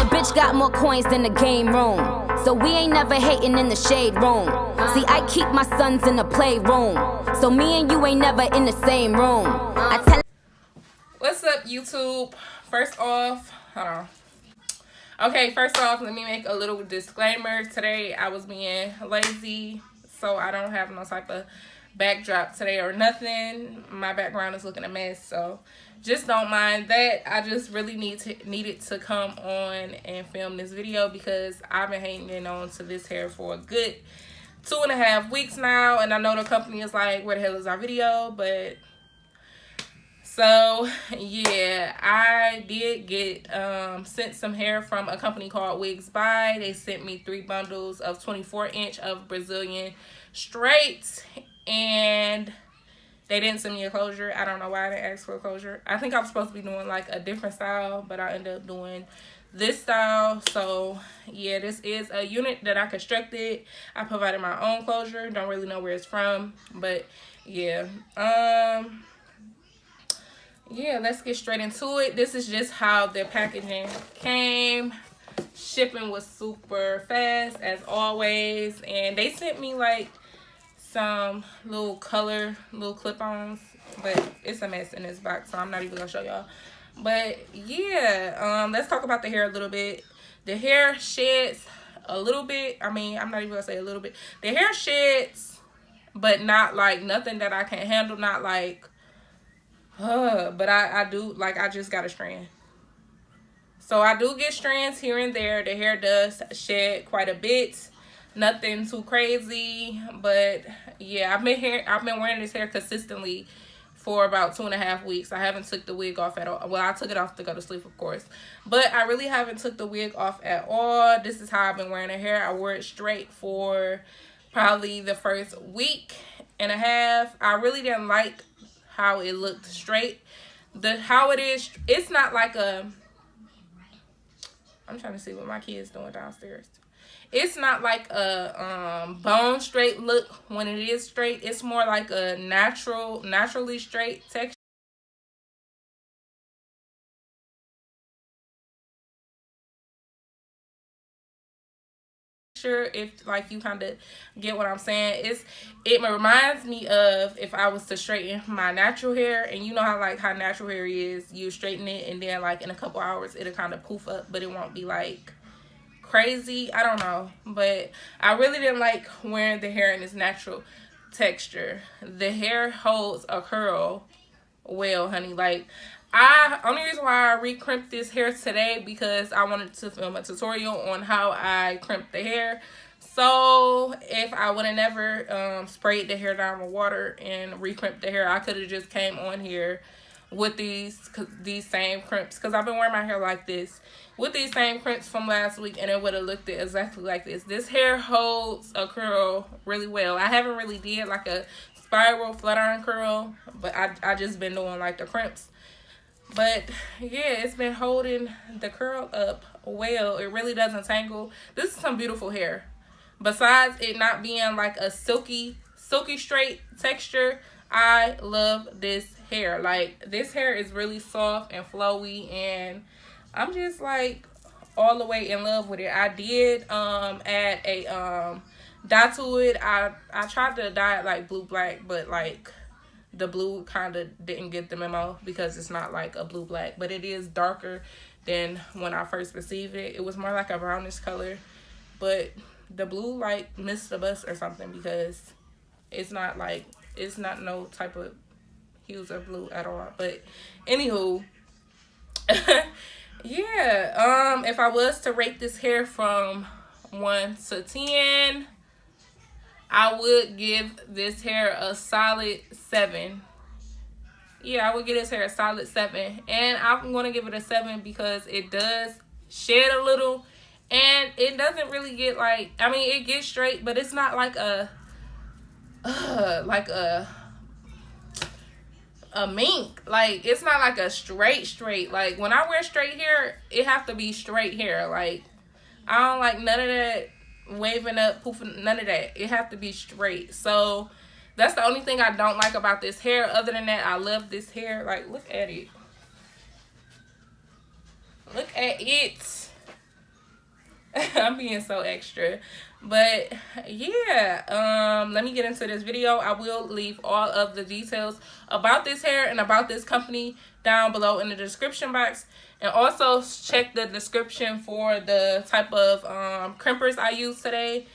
Your bitch got more coins than the game room, so we ain't never hating in the shade room. See, I keep my sons in the playroom, so me and you ain't never in the same room. What's up, YouTube? First off, hold on. Okay, first off, let me make a little disclaimer. Today I was being lazy, so I don't have no type of backdrop today or nothing. My background is looking a mess, so just don't mind that. I just really needed to come on and film this video because I've been hanging on to this hair for a good 2.5 weeks now, and I know the company is like, where the hell is our video? But so yeah, I did get sent some hair from a company called WigsBuy. They sent me 3 bundles of 24-inch of Brazilian straights, and they didn't send me a closure. I don't know why I didn't ask for a closure. I think I was supposed to be doing like a different style, but I ended up doing this style. So yeah, this is a unit that I constructed. I provided my own closure. Don't really know where it's from, but yeah. Yeah, let's get straight into it. This is just how the packaging came. Shipping was super fast as always, and they sent me like some little clip-ons, but it's a mess in this box, so I'm not even gonna show y'all. But yeah, let's talk about the hair a little bit. The hair sheds a little bit. I mean, I'm not even gonna say a little bit. The hair sheds, but not like nothing that I can't handle. Not like but I do, like, I just got a strand, so I do get strands here and there. The hair does shed quite a bit, nothing too crazy, but yeah, I've been wearing this hair consistently for about 2.5 weeks. I haven't took the wig off at all. Well, I took it off to go to sleep, of course, but I really haven't took the wig off at all. This is how I've been wearing the hair. I wore it straight for probably the first week and a half. I really didn't like how it looked straight. How it is, it's not like a, I'm trying to see what my kids doing downstairs. It's not like a bone straight look when it is straight. It's more like a naturally straight texture. If like you kind of get what I'm saying, it reminds me of if I was to straighten my natural hair, and you know how like how natural hair is, you straighten it and then like in a couple hours it'll kind of poof up, but it won't be like crazy. I don't know, but I really didn't like wearing the hair in its natural texture. The hair holds a curl well, honey. Like, only reason why I re-crimped this hair today because I wanted to film a tutorial on how I crimp the hair. So if I would have never sprayed the hair down with water and re-crimped the hair, I could have just came on here with these same crimps, because I've been wearing my hair like this with these same crimps from last week, and it would have looked exactly like this. This hair holds a curl really well. I haven't really did like a spiral flat iron curl, but I just been doing like the crimps. But yeah, it's been holding the curl up well. It really doesn't tangle. This is some beautiful hair. Besides it not being like a silky straight texture, I love this hair. Like, this hair is really soft and flowy, and I'm just like all the way in love with it. I did add a dye to it. I tried to dye it like blue black, but like the blue kind of didn't get the memo because it's not like a blue black, but it is darker than when I first received it. It was more like a brownish color, but the blue like missed the bus or something, because it's not no type of hues of blue at all. But anywho, yeah, if I was to rate this hair from 1 to 10, I would give this hair a solid 7. Yeah, I would give this hair a solid 7. And I'm going to give it a 7 because it does shed a little. And it doesn't really get like, I mean, it gets straight, but it's not like a mink. Like, it's not like a straight. Like, when I wear straight hair, it have to be straight hair. Like, I don't like none of that waving up, poofing, none of that. It have to be straight. So that's the only thing I don't like about this hair. Other than that, I love this hair. Like, look at it. Look at it. I'm being so extra. But yeah, let me get into this video. I will leave all of the details about this hair and about this company down below in the description box. And also check the description for the type of crimpers I use today,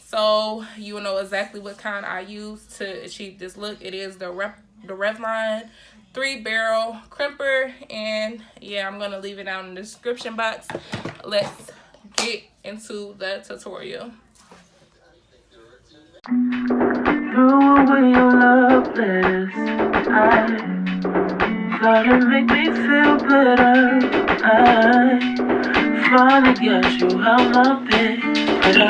so you will know exactly what kind I use to achieve this look. It is the Revlon 3-barrel crimper, and yeah, I'm gonna leave it down in the description box. Let's get into the tutorial. Throw away your loveless. I thought it make me feel better. I finally got you out my bed, but I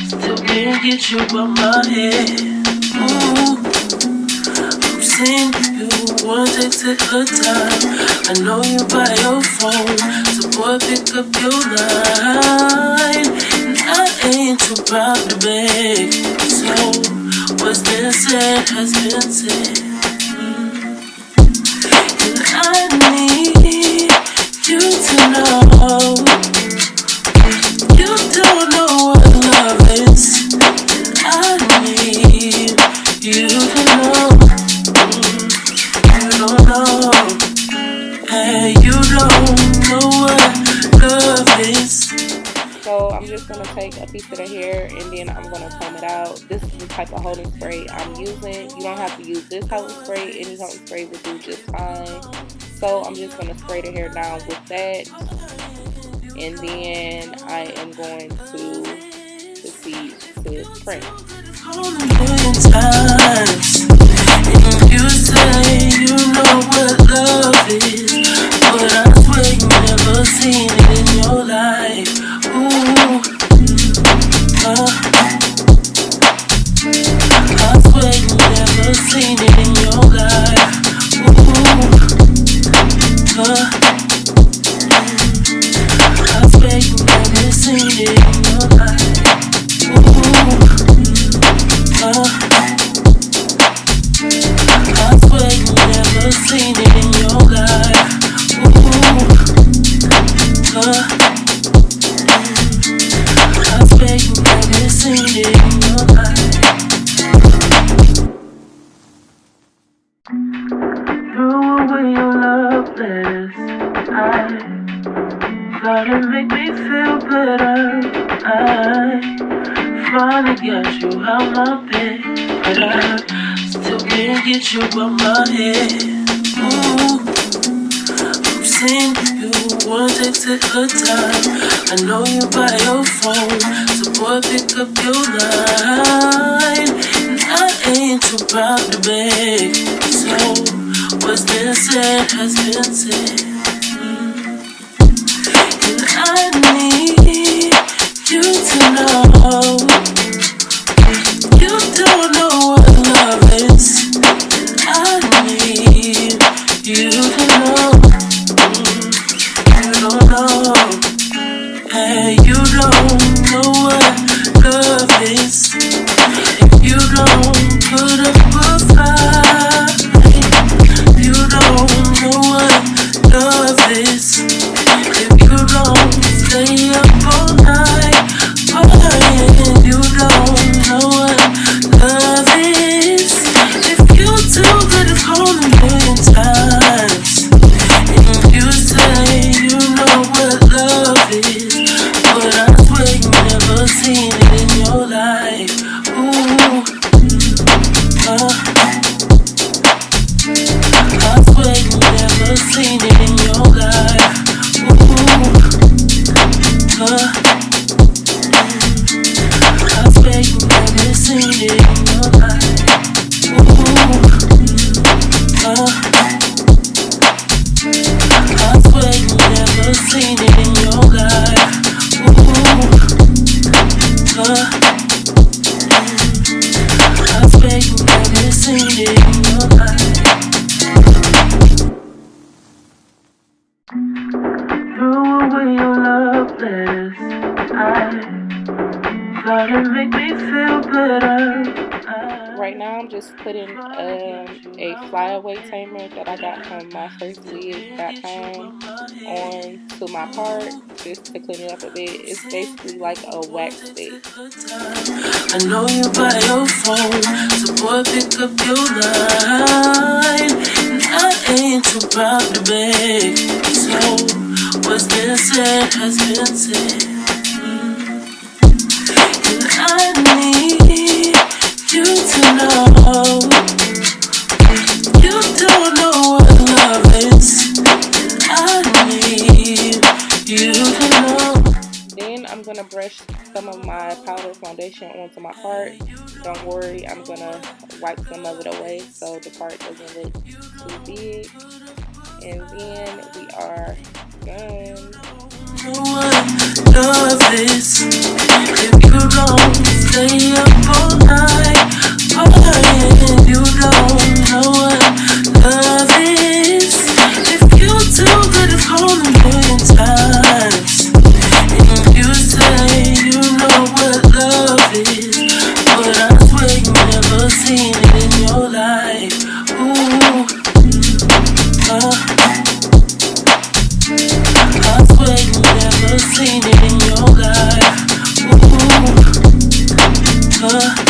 still can't get you out my head. Ooh, I'm seeing you one text at a time. I know you by your phone, so boy pick up your line. And I ain't too proud to beg, so what's been said has been said. And I need you to know you don't know what love is. And I need you to know you don't know. Hey, you don't know what love is. So I'm just going to take a piece of the hair and then I'm going to comb it out. This is the type of holding spray I'm using. You don't have to use this holding spray. Any holding spray will do just fine. So I'm just going to spray the hair down with that. And then I am going to proceed to crimp. You say you know what love is, but I swear you never seen it in your life. Ooh, I swear you never seen it in your life. Ooh, I swear you never seen it in your life. I swear you never seen it in your life. I swear you never seen it in your life. Throw away your loveless. I thought it make me feel better. I finally got you out my bed, but I still can't get you out my head. Ooh, I'm seeing you one text at a time. I know you by your phone, so boy pick up your line. And I ain't too proud to beg, so what's been said has been said. And I need you to know you don't know what love is. And I need you to know you don't know. Hey, you don't know what love is. If you don't put up a fight, you don't know what love is. If you don't stay up all night partying, you don't know what love is. If you too good to call me 1,000,000 times, and you say you know what love is, but I swear you never seen it in your life. Ooh, I swear you never seen it in your life. I swear you never seen it in your life. I swear you never seen it in your life. I swear you never seen it in your life. Throw away your loveless. I thought it make me feel better. right now I'm just putting a flyaway tamer that I got from my first wig.com on to my part just to clean it up a bit. It's basically like a wax stick. I know you by your phone, so boy pick up your line. And I ain't too proud to beg, so what's been said has been said. And I need you to know you don't know what love is. I need you to know. Then I'm gonna brush some of my powder foundation onto my part. Don't worry, I'm gonna wipe some of it away so the part doesn't look too big. And then we are done. What love is, if you don't stay up all night, and you don't know what love is, if you too good at calling a million times, and you say you know what love is, but I swear you never seen it in your life. Ooh, I swear you never seen it in your life. Ooh,